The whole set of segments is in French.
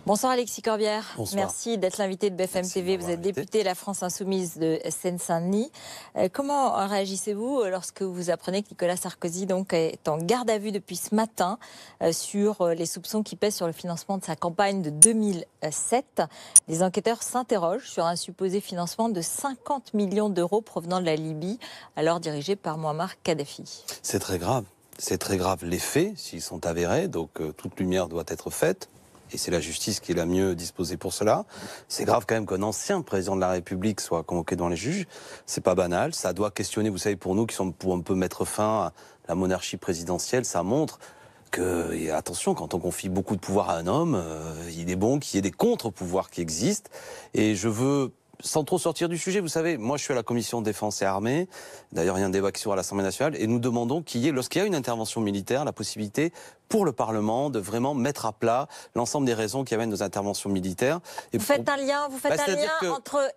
Bonsoir Alexis Corbière. Bonsoir. Merci d'être l'invité de BFM TV. Vous êtes député La France Insoumise de Seine-Saint-Denis. Comment réagissez-vous lorsque vous apprenez que Nicolas Sarkozy donc, est en garde à vue depuis ce matin sur les soupçons qui pèsent sur le financement de sa campagne de 2007 ? Les enquêteurs s'interrogent sur un supposé financement de 50 millions d'euros provenant de la Libye, alors dirigée par Mouammar Kadhafi. C'est très grave. C'est très grave les faits, s'ils sont avérés, donc toute lumière doit être faite. Et c'est la justice qui est la mieux disposée pour cela. C'est grave quand même qu'un ancien président de la République soit convoqué devant les juges. C'est pas banal. Ça doit questionner, vous savez, pour nous qui sommes pour un peu mettre fin à la monarchie présidentielle, ça montre que, et attention, quand on confie beaucoup de pouvoir à un homme, il est bon qu'il y ait des contre-pouvoirs qui existent. Et je veux, sans trop sortir du sujet, vous savez, moi je suis à la commission défense et armée, d'ailleurs il y a un débat qui sera à l'Assemblée nationale, et nous demandons qu'il y ait, lorsqu'il y a une intervention militaire, la possibilité pour le Parlement de vraiment mettre à plat l'ensemble des raisons qui amènent nos interventions militaires. Et vous faites un lien, entre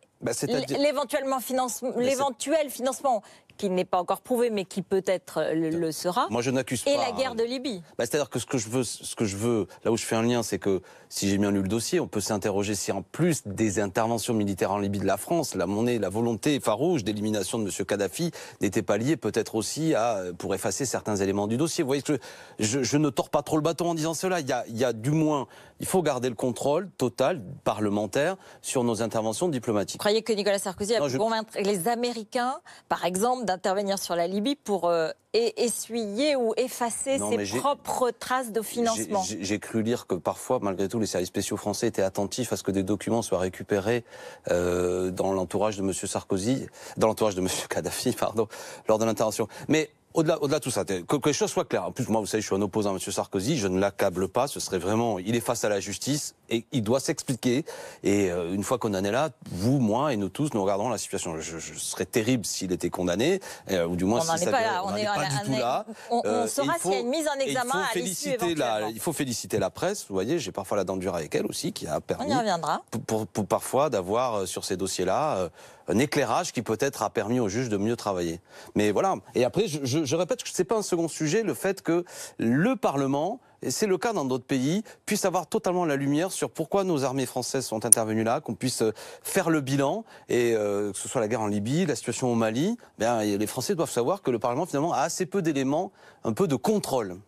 l'éventuel financement qui n'est pas encore prouvé, mais qui peut-être le sera. Moi, je n'accuse pas. Et la guerre de Libye. C'est-à-dire que ce que je veux, là où je fais un lien, c'est que si j'ai bien lu le dossier, on peut s'interroger si en plus des interventions militaires en Libye de la France, la volonté farouche d'élimination de M. Kadhafi n'était pas liée peut-être aussi pour effacer certains éléments du dossier. Vous voyez que je ne tords pas trop le bâton en disant cela. Il y a du moins, il faut garder le contrôle total parlementaire sur nos interventions diplomatiques. Vous croyez que Nicolas Sarkozy a pu convaincre les Américains, par exemple, d'intervenir sur la Libye pour essuyer ou effacer ses propres traces de financement? J'ai cru lire que parfois, malgré tout, les services spéciaux français étaient attentifs à ce que des documents soient récupérés dans l'entourage de M. Sarkozy, dans l'entourage de M. Kadhafi, pardon, lors de l'intervention. Mais au-delà de tout ça, que les choses soient claires. En plus, moi, vous savez, je suis un opposant à M. Sarkozy, je ne l'accable pas, ce serait vraiment... Il est face à la justice et il doit s'expliquer. Et une fois qu'on en est là, vous, moi et nous tous, nous regarderons la situation. Je serais terrible s'il était condamné, ou du moins on si n'en est pas là. On n'est pas du tout là. On saura s'il y a une mise en examen à l'issue éventuellement. Il faut féliciter la presse, vous voyez, j'ai parfois la dent dure avec elle aussi, qui a permis... On y reviendra. Pour parfois d'avoir sur ces dossiers-là un éclairage qui peut-être a permis aux juges de mieux travailler. Mais voilà. Et après, je répète que c'est pas un second sujet, le fait que le Parlement, et c'est le cas dans d'autres pays, puisse avoir totalement la lumière sur pourquoi nos armées françaises sont intervenues là, qu'on puisse faire le bilan, et que ce soit la guerre en Libye, la situation au Mali, les Français doivent savoir que le Parlement finalement a assez peu d'éléments, un peu de contrôle.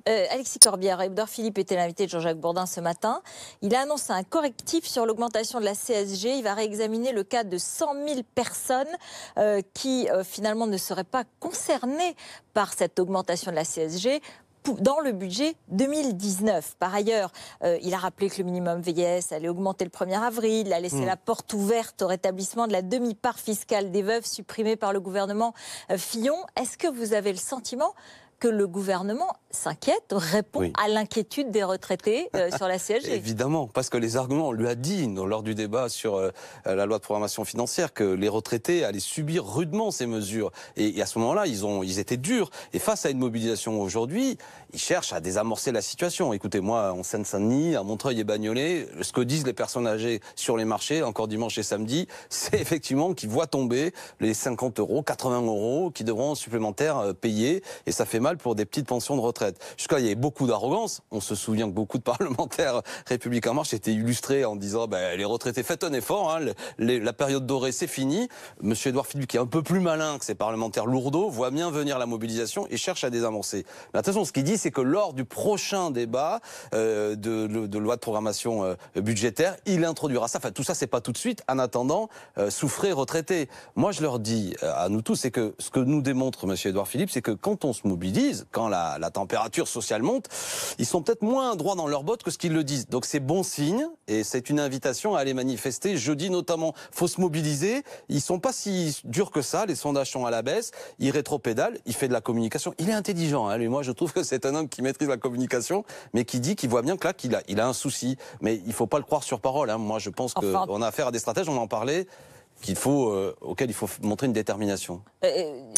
Alexis Corbière, Édouard Philippe était l'invité de Jean-Jacques Bourdin ce matin. Il a annoncé un correctif sur l'augmentation de la CSG. Il va réexaminer le cas de 100 000 personnes qui finalement ne seraient pas concernées par cette augmentation de la CSG dans le budget 2019. Par ailleurs, il a rappelé que le minimum vieillesse allait augmenter le 1er avril. Il a laissé la porte ouverte au rétablissement de la demi-part fiscale des veuves supprimée par le gouvernement Fillon. Est-ce que vous avez le sentiment que le gouvernement s'inquiète, répond à l'inquiétude des retraités sur la CSG? Évidemment, parce que les arguments, on lui a dit lors du débat sur la loi de programmation financière que les retraités allaient subir rudement ces mesures. Et à ce moment-là, ils étaient durs. Et face à une mobilisation aujourd'hui, ils cherchent à désamorcer la situation. Écoutez, moi, en Seine-Saint-Denis, à Montreuil et Bagnolet, ce que disent les personnes âgées sur les marchés, encore dimanche et samedi, c'est effectivement qu'ils voient tomber les 50 €, 80 € qui devront supplémentaires payer. Et ça fait mal pour des petites pensions de retraite. Jusqu'à là, il y avait beaucoup d'arrogance. On se souvient que beaucoup de parlementaires République En Marche étaient illustrés en disant les retraités, faites un effort, la période dorée, c'est fini. Monsieur Édouard Philippe, qui est un peu plus malin que ces parlementaires lourdeaux, voit bien venir la mobilisation et cherche à désamorcer. Mais attention, ce qu'il dit, c'est que lors du prochain débat de loi de programmation budgétaire, il introduira ça. Enfin, tout ça, c'est pas tout de suite. En attendant, souffrez retraités. Moi, je leur dis à nous tous, c'est que ce que nous démontre Monsieur Édouard Philippe, c'est que quand on se mobilise, quand la température sociale monte, ils sont peut-être moins droits dans leurs bottes que ce qu'ils le disent. Donc c'est bon signe, et c'est une invitation à aller manifester. Jeudi notamment, faut se mobiliser. Ils sont pas si durs que ça, les sondages sont à la baisse. Il rétropédale, il fait de la communication. Il est intelligent, lui. Moi, je trouve que c'est un homme qui maîtrise la communication, mais qu'il voit bien que là, qu'il a un souci. Mais il faut pas le croire sur parole. Moi, je pense qu'on a affaire à des stratèges, on en parlait. auquel il faut montrer une détermination.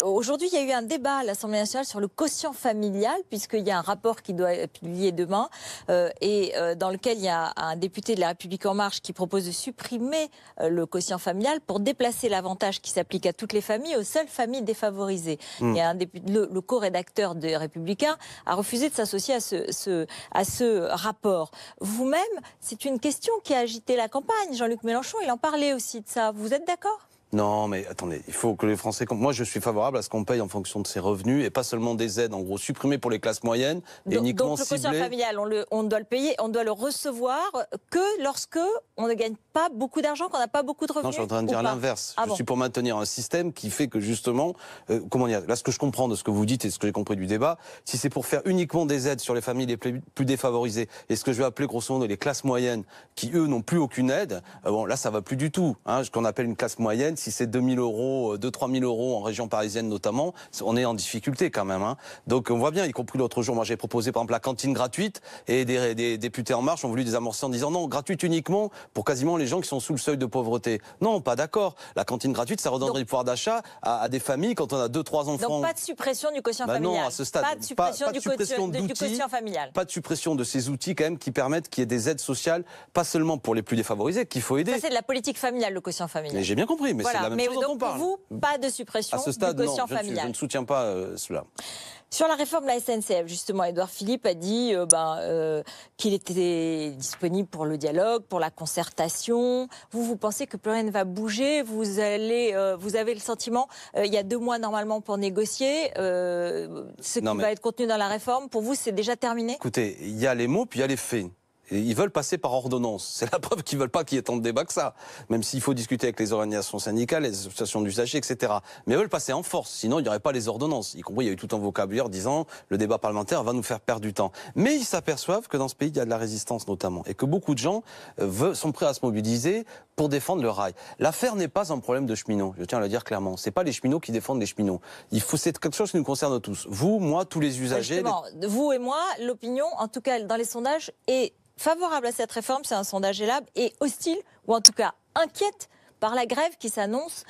Aujourd'hui, il y a eu un débat à l'Assemblée nationale sur le quotient familial, puisqu'il y a un rapport qui doit être publié demain, dans lequel il y a un député de La République En Marche qui propose de supprimer le quotient familial pour déplacer l'avantage qui s'applique à toutes les familles aux seules familles défavorisées. Et le co-rédacteur des Républicains a refusé de s'associer à ce rapport. Vous-même, c'est une question qui a agité la campagne. Jean-Luc Mélenchon, il en parlait aussi de ça. Vous êtes d'accord ? Non, mais attendez, il faut que les Français... Moi, je suis favorable à ce qu'on paye en fonction de ses revenus et pas seulement des aides, en gros, supprimées pour les classes moyennes et uniquement ciblées. Donc le quotient familial, on doit le payer, on doit le recevoir que lorsque on ne gagne pas beaucoup d'argent, qu'on n'a pas beaucoup de revenus. Non, je suis en train de dire l'inverse. Je suis pour maintenir un système qui fait que justement, comment dire, là, ce que je comprends de ce que vous dites et ce que j'ai compris du débat, si c'est pour faire uniquement des aides sur les familles les plus défavorisées et ce que je vais appeler grosso modo les classes moyennes qui, eux, n'ont plus aucune aide, bon, là, ça va plus du tout. Ce qu'on appelle une classe moyenne, si c'est 2 000 euros, 2-3 000 euros en région parisienne notamment, on est en difficulté quand même. Donc on voit bien, y compris l'autre jour, moi j'ai proposé par exemple la cantine gratuite et des députés En Marche ont voulu désamorcer en disant non, gratuite uniquement pour quasiment les gens qui sont sous le seuil de pauvreté. Non, pas d'accord. La cantine gratuite, ça redonnerait du pouvoir d'achat à des familles quand on a 2-3 enfants. Donc pas de suppression du quotient familial. Non, à ce stade. Pas de suppression, du quotient familial. Pas de suppression de ces outils quand même qui permettent qu'il y ait des aides sociales, pas seulement pour les plus défavorisés, qu'il faut aider. Ça c'est de la politique familiale, le quotient familial. Mais j'ai bien compris, mais voilà. c'est la même chose dont on parle. Pour vous, pas de suppression du quotient familial. Je ne soutiens pas cela. Sur la réforme de la SNCF, justement, Édouard Philippe a dit qu'il était disponible pour le dialogue, pour la concertation. Vous pensez que plus rien ne va bouger? Vous avez le sentiment, il y a 2 mois normalement pour négocier, ce qui va être contenu dans la réforme, pour vous, c'est déjà terminé? Écoutez, il y a les mots, puis il y a les faits. Et ils veulent passer par ordonnance. C'est la preuve qu'ils ne veulent pas qu'il y ait tant de débat que ça. Même s'il faut discuter avec les organisations syndicales, les associations d'usagers, etc. Mais ils veulent passer en force. Sinon, il n'y aurait pas les ordonnances. Y compris, il y a eu tout un vocabulaire disant le débat parlementaire va nous faire perdre du temps. Mais ils s'aperçoivent que dans ce pays, il y a de la résistance notamment. Et que beaucoup de gens sont prêts à se mobiliser pour défendre le rail. L'affaire n'est pas un problème de cheminots. Je tiens à le dire clairement. C'est pas les cheminots qui défendent les cheminots. C'est quelque chose qui nous concerne tous. Vous, moi, tous les usagers. Vous et moi, l'opinion, en tout cas dans les sondages, est favorable à cette réforme, c'est un sondage Elab, et hostile, ou en tout cas inquiète, par la grève qui s'annonce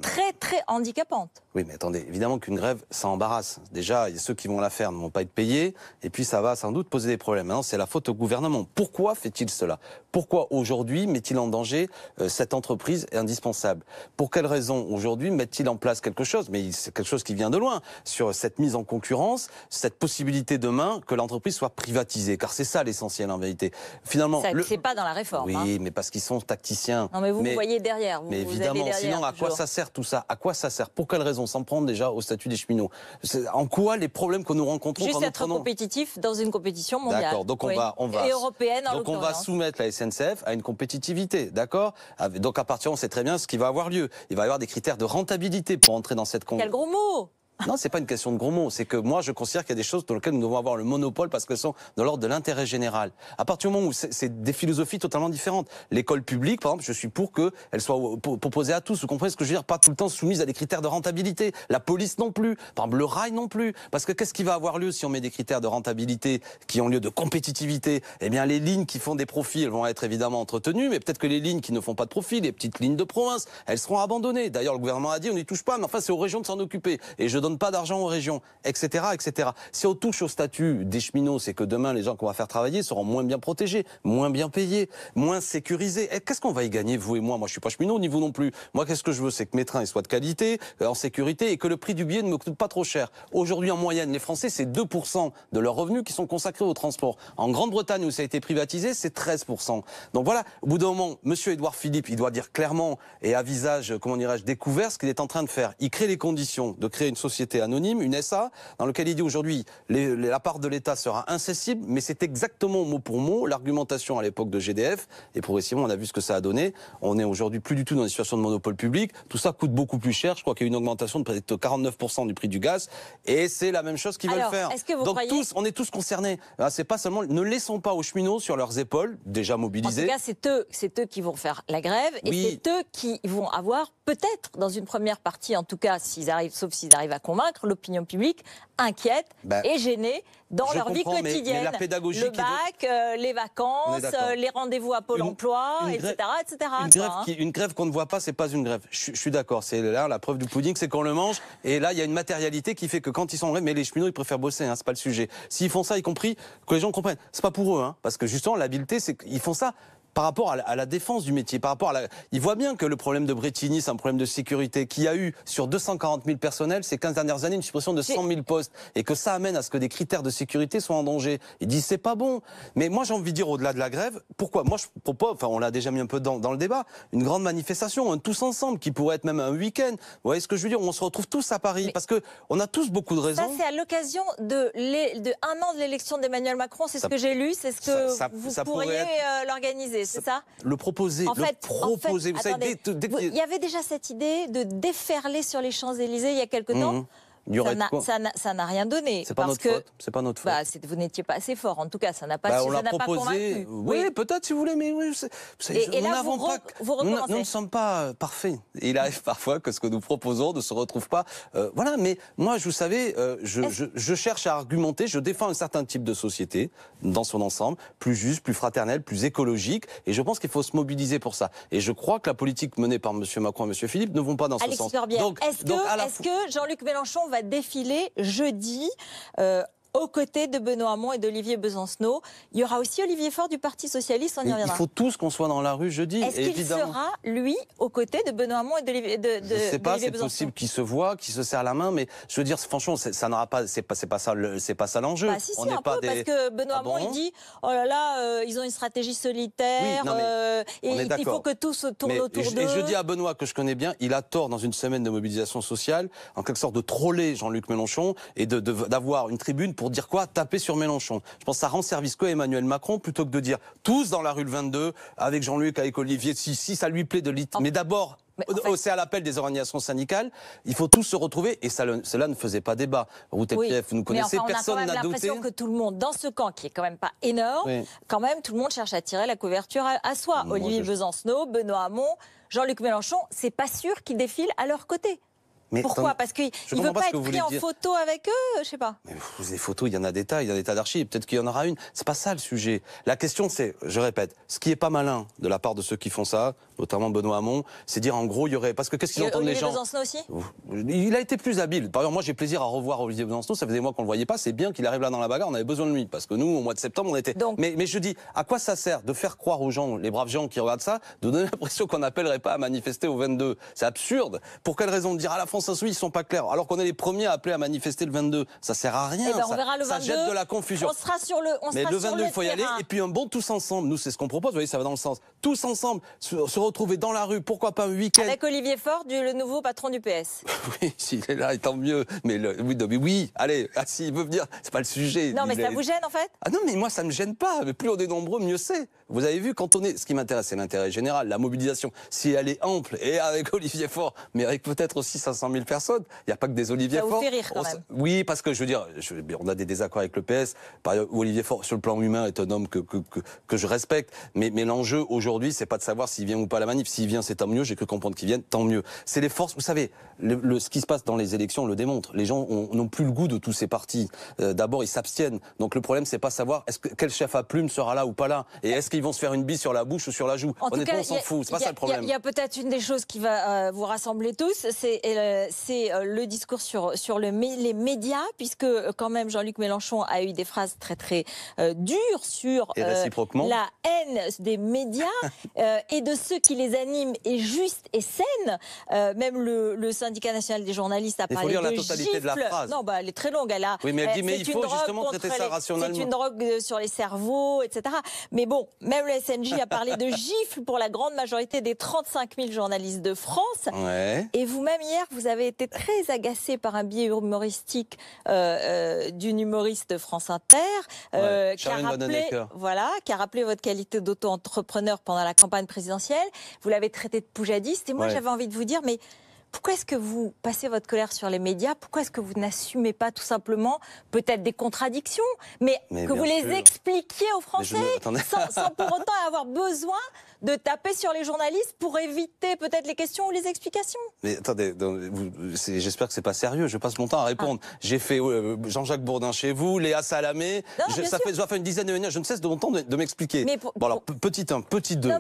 très très handicapante. Oui, mais attendez, évidemment qu'une grève, ça embarrasse. Déjà, ceux qui vont la faire ne vont pas être payés, et puis ça va sans doute poser des problèmes. Maintenant, c'est la faute au gouvernement. Pourquoi fait-il cela? Pourquoi aujourd'hui met-il en danger cette entreprise indispensable? Pour quelles raisons aujourd'hui met-il en place quelque chose? Mais c'est quelque chose qui vient de loin, sur cette mise en concurrence, cette possibilité demain que l'entreprise soit privatisée, car c'est ça l'essentiel en vérité. Finalement, c'est pas dans la réforme. Oui, mais parce qu'ils sont tacticiens. Non, mais vous voyez derrière. Mais évidemment, sinon à quoi ça sert tout ça? À quoi ça sert? Pour quelles raisons? S'en prendre déjà au statut des cheminots. En quoi les problèmes que nous rencontrons juste être compétitif dans une compétition mondiale. D'accord, donc on va et européenne en donc on va soumettre la SNCF à une compétitivité, d'accord? Donc à partir on sait très bien ce qui va avoir lieu. Il va y avoir des critères de rentabilité pour entrer dans cette Quel gros mot! Non, c'est pas une question de gros mots. C'est que moi, je considère qu'il y a des choses dans lesquelles nous devons avoir le monopole parce qu'elles sont de l'ordre de l'intérêt général. À partir du moment où c'est des philosophies totalement différentes. L'école publique, par exemple, je suis pour qu'elle soit proposée à tous. Vous comprenez ce que je veux dire? Pas tout le temps soumise à des critères de rentabilité. La police non plus. Par exemple, le rail non plus. Parce que qu'est-ce qui va avoir lieu si on met des critères de rentabilité qui ont lieu de compétitivité? Eh bien, les lignes qui font des profits, elles vont être évidemment entretenues, mais peut-être que les lignes qui ne font pas de profit, les petites lignes de province, elles seront abandonnées. D'ailleurs, le gouvernement a dit on n'y touche pas, mais enfin, c'est aux régions de s'en occuper. Et je donne pas d'argent aux régions, etc., etc. Si on touche au statut des cheminots, c'est que demain, les gens qu'on va faire travailler seront moins bien protégés, moins bien payés, moins sécurisés. Et qu'est-ce qu'on va y gagner, vous et moi? Moi, je suis pas cheminot, ni vous non plus. Moi, qu'est-ce que je veux? C'est que mes trains soient de qualité, en sécurité, et que le prix du billet ne me coûte pas trop cher. Aujourd'hui, en moyenne, les Français, c'est 2% de leurs revenus qui sont consacrés au transport. En Grande-Bretagne, où ça a été privatisé, c'est 13%. Donc voilà, au bout d'un moment, monsieur Édouard Philippe, il doit dire clairement et à visage, comment dirais-je, découvert ce qu'il est en train de faire. Il crée les conditions de créer une société anonyme, une SA, dans laquelle il dit aujourd'hui la part de l'État sera incessible, mais c'est exactement mot pour mot l'argumentation à l'époque de GDF, et progressivement on a vu ce que ça a donné. On est aujourd'hui plus du tout dans une situation de monopole public, tout ça coûte beaucoup plus cher, je crois qu'il y a eu une augmentation de près de 49% du prix du gaz, et c'est la même chose qu'ils veulent faire. Donc on est tous concernés. C'est pas seulement, ne laissons pas aux cheminots sur leurs épaules, déjà mobilisés. En tout cas, c'est eux qui vont faire la grève, et c'est eux qui vont avoir peut-être, dans une première partie, en tout cas, sauf s'ils arrivent à convaincre l'opinion publique inquiète et gênée dans leur vie quotidienne. Mais la pédagogie le bac, les vacances, les rendez-vous à Pôle emploi, etc. Une grève qu'on ne voit pas, c'est pas une grève. Je suis d'accord. C'est là la preuve du pudding, c'est qu'on le mange. Et là, il y a une matérialité qui fait que quand ils sont en grève, mais les cheminots, ils préfèrent bosser. Hein, c'est pas le sujet. S'ils font ça, y compris que les gens comprennent. C'est pas pour eux, hein, parce que justement, l'habileté, c'est qu'ils font ça par rapport à la défense du métier, par rapport ils voient bien que le problème de Brétigny, c'est un problème de sécurité, qu'il y a eu sur 240 000 personnels ces 15 dernières années une suppression de 100 000 postes, et que ça amène à ce que des critères de sécurité soient en danger. Ils disent c'est pas bon. Mais moi j'ai envie de dire au-delà de la grève, pourquoi? Moi je propose, enfin on l'a déjà mis un peu dans le débat, une grande manifestation, tous ensemble, qui pourrait être même un week-end. Vous voyez ce que je veux dire? On se retrouve tous à Paris, parce que on a tous beaucoup de raisons. Ça c'est à l'occasion de un an de l'élection d'Emmanuel Macron, c'est ce que j'ai lu, c'est ce que vous pourriez l'organiser. C'est ça? Le proposer, vous savez, il y avait déjà cette idée de déferler sur les Champs-Élysées il y a quelque temps. Ça n'a rien donné. C'est pas notre faute. C'est pas notre faute. Vous n'étiez pas assez fort. En tout cas, ça n'a pas convaincu. Oui, peut-être si vous voulez, mais oui. Et là, nous ne sommes pas parfaits. Et il arrive parfois que ce que nous proposons ne se retrouve pas. Voilà, mais moi, vous savez, je cherche à argumenter. Je défends un certain type de société dans son ensemble, plus juste, plus fraternelle, plus écologique. Et je pense qu'il faut se mobiliser pour ça. Et je crois que la politique menée par M. Macron et M. Philippe ne vont pas dans ce sens. Est-ce que Jean-Luc Mélenchon va défiler jeudi aux côtés de Benoît Hamon et d'Olivier Besancenot? Il y aura aussi Olivier Faure du Parti Socialiste, on y reviendra. Il faut tous qu'on soit dans la rue jeudi. Est-ce qu'il sera, lui, aux côtés de Benoît Hamon et d'Olivier Besancenot? Je ne sais pas, c'est possible qu'ils se voient, qu'ils se serrent la main, mais je veux dire, franchement, ça n'aura pas, c'est pas ça l'enjeu. Si, on n'est pas parce que Benoît Hamon, il dit, oh là là, ils ont une stratégie solitaire, et il faut que tout se tourne autour d'eux. Et je dis à Benoît, que je connais bien, il a tort dans une semaine de mobilisation sociale, en quelque sorte de troller Jean-Luc Mélenchon, et d'avoir une tribune pour dire quoi? Taper sur Mélenchon. Je pense que ça rend service qu'à Emmanuel Macron, plutôt que de dire tous dans la rue le 22, avec Jean-Luc, avec Olivier, si ça lui plaît de mais d'abord, c'est à l'appel des organisations syndicales, il faut tous se retrouver, et cela ne faisait pas débat. Route et Pief, vous nous connaissez, personne n'a douté. On a l'impression que tout le monde, dans ce camp qui est quand même pas énorme, quand même tout le monde cherche à tirer la couverture à soi. Olivier Besancenot, Benoît Hamon, Jean-Luc Mélenchon, c'est pas sûr qu'ils défilent à leur côté. Mais pourquoi? Parce qu'il ne veut pas être pris en photo avec eux, je sais pas. Mais des photos, il y en a des tas, il y a des tas d'archives. Peut-être qu'il y en aura une. C'est pas ça le sujet. La question, c'est, je répète, ce qui est pas malin de la part de ceux qui font ça, notamment Benoît Hamon, c'est dire en gros, il y aurait, parce que qu'est-ce qu'ils entendent les gens? Besancenot aussi. Il a été plus habile. Par exemple, moi, j'ai plaisir à revoir Olivier Besancenot. Ça faisait des mois qu'on le voyait pas. C'est bien qu'il arrive là dans la bagarre. On avait besoin de lui parce que nous, au mois de septembre, on était. Mais je dis, à quoi ça sert de faire croire aux gens, les braves gens qui regardent ça, de donner l'impression qu'on n'appellerait pas à manifester au 22? C'est absurde. Pour quelle raison de dire à la France insoumise, ils sont pas clairs, alors qu'on est les premiers à appeler à manifester le 22? Ça sert à rien. On verra le 22. Ça jette de la confusion. On sera sur le Mais le 22, il faut y aller. Et puis un bon tous ensemble. Nous, c'est ce qu'on propose. Vous voyez, ça va dans le sens. Tous ensemble, se retrouver dans la rue. Pourquoi pas un week-end? Avec Olivier Faure, le nouveau patron du PS. Oui, s'il est là, tant mieux. Mais oui, allez, s'il veut venir, c'est pas le sujet. Non, mais ça vous gêne en fait? Ah non, mais moi ça me gêne pas. Mais plus on est nombreux, mieux c'est. Vous avez vu, quand on est, ce qui m'intéresse, c'est l'intérêt général, la mobilisation. Si elle est ample et avec Olivier Faure, mais avec peut-être aussi 500 000 personnes, il n'y a pas que des Olivier Faure. Ça vous fait rire quand même. Oui, parce que je veux dire, on a des désaccords avec le PS. Par ailleurs, Olivier Faure, sur le plan humain, est un homme que je respecte. Mais l'enjeu aujourd'hui, c'est pas de savoir s'il vient ou pas à la manif. S'il vient, c'est tant mieux. J'ai cru comprendre qu'il vienne, tant mieux. C'est les forces. Vous savez, ce qui se passe dans les élections le démontre. Les gens n'ont plus le goût de tous ces partis. D'abord, ils s'abstiennent. Donc le problème, c'est pas savoir quel chef à plume sera là ou pas là. Et est-ce qu'ils vont se faire une bise sur la bouche ou sur la joue? Honnêtement, on s'en fout. C'est pas ça le problème. Il y a peut-être une des choses qui va vous rassembler tous, c'est le discours sur les médias, puisque quand même Jean-Luc Mélenchon a eu des phrases très très dures sur la haine des médias et de ceux qui les animent est juste et saine. Même le syndicat national des journalistes a parlé de la totalité gifle. De la phrase. Non, elle est très longue. Oui, mais elle dit mais il faut justement traiter ça rationnellement. C'est une drogue sur les cerveaux, etc. Mais bon, même le SNJ a parlé de gifle pour la grande majorité des 35 000 journalistes de France. Ouais. Et vous-même hier, vous avez été très agacé par un biais humoristique d'une humoriste France Inter qui a rappelé votre qualité d'auto-entrepreneur pendant la campagne présidentielle. Vous l'avez traité de poujadiste. Et moi, j'avais envie de vous dire, mais Pourquoi est-ce que vous passez votre colère sur les médias? Pourquoi est-ce que vous n'assumez pas tout simplement peut-être des contradictions, mais que vous les expliquiez aux Français sans pour autant avoir besoin de taper sur les journalistes pour éviter peut-être les questions ou les explications? Mais attendez, j'espère que c'est pas sérieux. Je passe mon temps à répondre. J'ai fait Jean-Jacques Bourdin chez vous, Léa Salamé. Ça fait une dizaine de minutes. Je ne cesse de mon temps de m'expliquer. Bon alors petit 1, petit 2,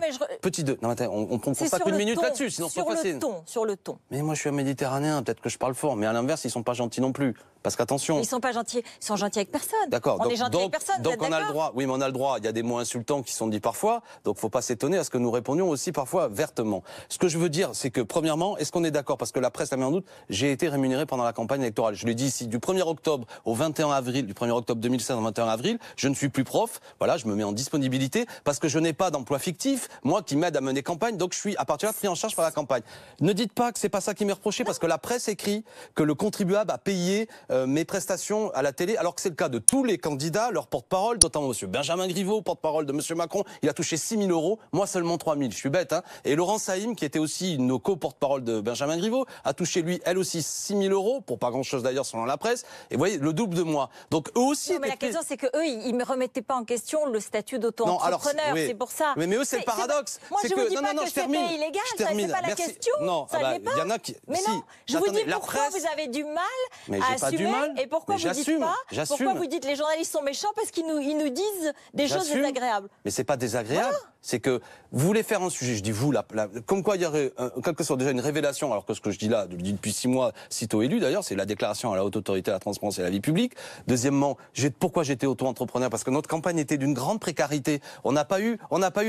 petit 2. Non attends, on prend pas qu'une minute là-dessus, sinon c'est facile. Sur le ton. Mais moi je suis un Méditerranéen, peut-être que je parle fort, mais à l'inverse ils sont pas gentils non plus. Parce qu'attention. Ils sont pas gentils. Ils sont gentils avec personne. D'accord. On est gentils avec personne. Donc on a le droit. Oui, mais on a le droit. Il y a des mots insultants qui sont dits parfois. Donc faut pas s'étonner à ce que nous répondions aussi parfois vertement. Ce que je veux dire, c'est que premièrement, est-ce qu'on est d'accord? Parce que la presse la met en doute. J'ai été rémunéré pendant la campagne électorale. Je l'ai dit ici, du 1er octobre au 21 avril, du 1er octobre 2016 au 21 avril, je ne suis plus prof. Voilà, je me mets en disponibilité parce que je n'ai pas d'emploi fictif, moi qui m'aide à mener campagne. Donc je suis à partir de là pris en charge par la campagne. Ne dites pas que c'est pas ça qui m'est reproché parce que la presse écrit que le contribuable a payé mes prestations à la télé, alors que c'est le cas de tous les candidats, leur porte-parole, notamment M. Benjamin Griveaux, porte-parole de M. Macron, il a touché 6 000 euros, moi seulement 3 000, je suis bête, hein. Et Laurent Saïm, qui était aussi nos co-porte-parole de Benjamin Griveaux, a touché lui, elle aussi 6 000 euros, pour pas grand-chose d'ailleurs selon la presse, et vous voyez, le double de moi. Donc eux aussi... Non, mais la question c'est qu'eux, ils ne remettaient pas en question le statut d'auto-entrepreneur, c'est pour ça. Mais eux, c'est le paradoxe. Moi je vous dis pas que c'était illégal, ça c'est pas la question, ça l'est pas. Il y en a qui... Mais non, je vous dis pourquoi vous avez du mal à assumer, et pourquoi vous dites pas... Pourquoi vous dites les journalistes sont méchants? Parce qu'ils nous disent des choses désagréables. Mais c'est pas désagréable. Voilà. C'est que vous voulez faire un sujet, je dis vous, comme quoi il y aurait quelque soit déjà une révélation, alors que ce que je dis là, je le dis depuis 6 mois, sitôt élu d'ailleurs, c'est la déclaration à la haute autorité à la transparence et à la vie publique. Deuxièmement, pourquoi j'étais auto-entrepreneur? Parce que notre campagne était d'une grande précarité. On n'a pas eu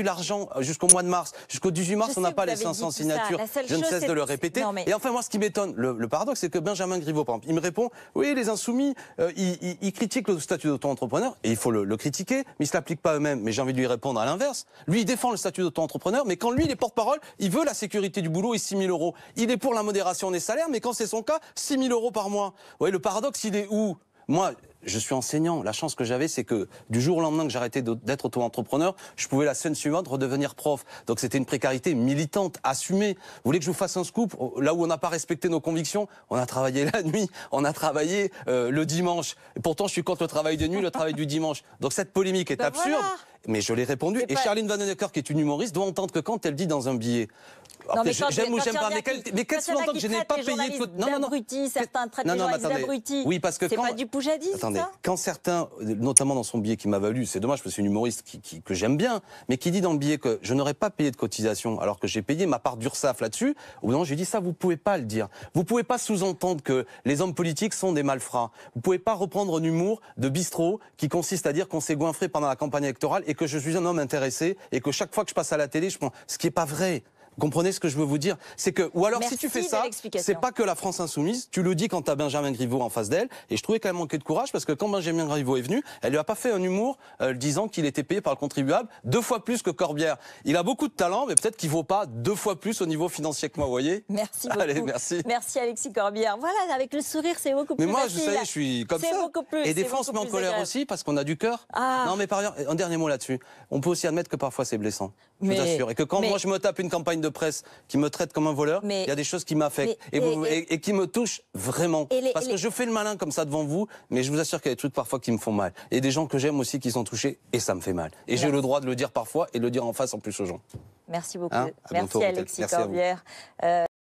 l'argent jusqu'au mois de mars. Jusqu'au 18 mars, on n'a pas les 500 signatures. Je ne cesse de le répéter. Et enfin, moi, ce qui m'étonne, le paradoxe, c'est que Benjamin Griveaux, par exemple, il me répond, oui, les insoumis, ils critiquent le statut d'auto-entrepreneur, et il faut le critiquer, mais ils ne se l'appliquent pas eux-mêmes. Mais j'ai envie de lui répondre à l'inverse. Lui, il défend le statut d'auto-entrepreneur, mais quand lui, il est porte-parole, il veut la sécurité du boulot et 6 000 euros. Il est pour la modération des salaires, mais quand c'est son cas, 6 000 euros par mois. Vous voyez, le paradoxe, il est où? Moi, je suis enseignant. La chance que j'avais, c'est que du jour au lendemain que j'arrêtais d'être auto-entrepreneur, je pouvais la semaine suivante redevenir prof. Donc c'était une précarité militante, assumée. Vous voulez que je vous fasse un scoop? Là où on n'a pas respecté nos convictions, on a travaillé la nuit, on a travaillé le dimanche. Et pourtant, je suis contre le travail de nuit, le travail du dimanche. Donc cette polémique est absurde. Voilà. Mais je l'ai répondu. Et Charline Vanhoenacker, qui est une humoriste, doit entendre que quand elle dit dans un billet... Après, j'aime ou j'aime pas, mais qu'elle se entend que je n'ai pas payé... Certains traitent les journalistes d'abrutis. Oui, parce que c'est pas du poujadisme, attendez, quand certains, notamment dans son billet qui m'a valu, c'est dommage parce que c'est une humoriste que j'aime bien, mais qui dit dans le billet que je n'aurais pas payé de cotisation alors que j'ai payé ma part d'URSSAF là-dessus, au bout d'un moment, je lui ai dit ça, vous pouvez pas le dire. Vous pouvez pas sous-entendre que les hommes politiques sont des malfrats. Vous pouvez pas reprendre un humour de bistrot qui consiste à dire qu'on s'est goinfré pendant la campagne électorale et que je suis un homme intéressé et que chaque fois que je passe à la télé, je prends ce qui est pas vrai. Vous comprenez ce que je veux vous dire? C'est que, ou alors, si tu fais ça, c'est pas que la France insoumise, tu le dis quand t'as Benjamin Griveaux en face d'elle, et je trouvais qu'elle manquait de courage, parce que quand Benjamin Griveaux est venu, elle lui a pas fait un humour, disant qu'il était payé par le contribuable 2 fois plus que Corbière. Il a beaucoup de talent, mais peut-être qu'il vaut pas 2 fois plus au niveau financier que moi, vous voyez? Merci beaucoup. Allez, merci. Merci Alexis Corbière. Voilà, avec le sourire, c'est beaucoup plus facile. Mais moi, je suis comme ça. Beaucoup plus, et des fois, on se met en colère aussi, parce qu'on a du cœur. Non, mais par ailleurs, un dernier mot là-dessus. On peut aussi admettre que parfois c'est blessant. Je vous assure. Et que quand moi je me tape une campagne de presse qui me traite comme un voleur, il y a des choses qui m'affectent et qui me touchent vraiment. Parce que je fais le malin comme ça devant vous, mais je vous assure qu'il y a des trucs parfois qui me font mal. Et des gens que j'aime aussi qui sont touchés, et ça me fait mal. Et j'ai le droit de le dire parfois et de le dire en face en plus aux gens. Merci beaucoup. Merci Alexis Corbière.